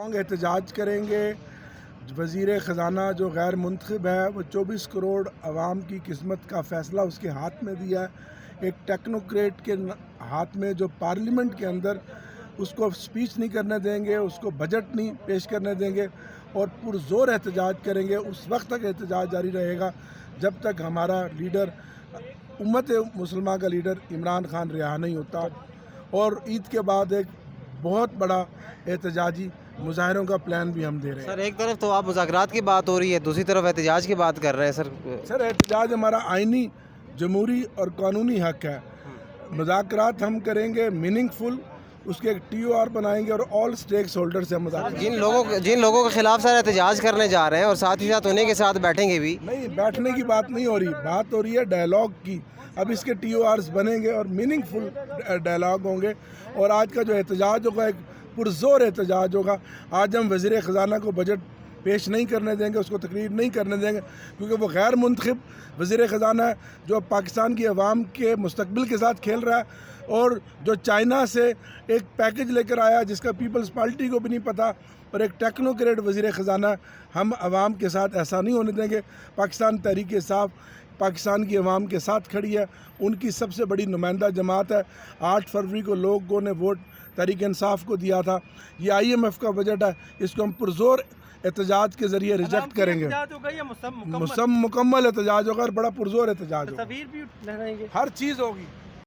Long احتجاج کریں گے. وزیر خزانہ جو غیر منتخب ہے وہ 24 کروڑ عوام کی قسمت کا فیصلہ اس کے ہاتھ میں دیا ہے. ایک ٹیکنوکریٹ کے ہاتھ میں جو پارلیمنٹ کے اندر اس کو سپیچ نہیں کرنے دیں گے, اس کو بجٹ نہیں پیش کرنے دیں گے اور پرزور احتجاج کریں گے. اس وقت تک احتجاج جاری رہے گا جب تک ہمارا لیڈر, امت مسلمہ کا لیڈر عمران خان رہا نہیں ہوتا. اور عید کے بعد ایک بہت بڑا احتجاجی مظاہروں کا پلان بھی ہم دے رہے ہیں. سر ایک طرف تو آپ مذاکرات کی بات ہو رہی ہے, دوسری طرف احتجاج کی بات کر رہے ہیں. سر احتجاج ہمارا آئینی, جمہوری اور قانونی حق ہے. مذاکرات ہم کریں گے میننگ فل, اس کے ایک ٹی او آر بنائیں گے اور آل اسٹیکس ہولڈر سے ہم مذاکرات. جن لوگوں کے خلاف سر احتجاج کرنے جا رہے ہیں اور ساتھ ہی ساتھ انہیں کے ساتھ بیٹھیں گے بھی. نہیں, بیٹھنے کی بات نہیں ہو رہی, بات ہو رہی ہے ڈائلاگ کی. اب اس کے ٹی او آرز بنیں گے اور میننگ فل ڈائلاگ ہوں گے. اور آج کا جو احتجاج ہوگا ایک پرزور احتجاج ہوگا. آج ہم وزیر خزانہ کو بجٹ پیش نہیں کرنے دیں گے, اس کو تقریر نہیں کرنے دیں گے, کیونکہ وہ غیر منتخب وزیر خزانہ ہے جو اب پاکستان کی عوام کے مستقبل کے ساتھ کھیل رہا ہے, اور جو چائنا سے ایک پیکج لے کر آیا جس کا پیپلز پارٹی کو بھی نہیں پتہ, اور ایک ٹیکنوکریٹ وزیر خزانہ. ہم عوام کے ساتھ ایسا نہیں ہونے دیں گے. پاکستان تحریک انصاف پاکستان کی عوام کے ساتھ کھڑی ہے, ان کی سب سے بڑی نمائندہ جماعت ہے. 8 فروری کو لوگوں نے ووٹ تحریک انصاف کو دیا تھا. یہ IMF کا بجٹ ہے, اس کو ہم پرزور احتجاج کے ذریعے ریجیکٹ کریں گے. مکمل احتجاج ہوگا اور بڑا پرزور احتجاج ہوگا, ہر چیز ہوگی.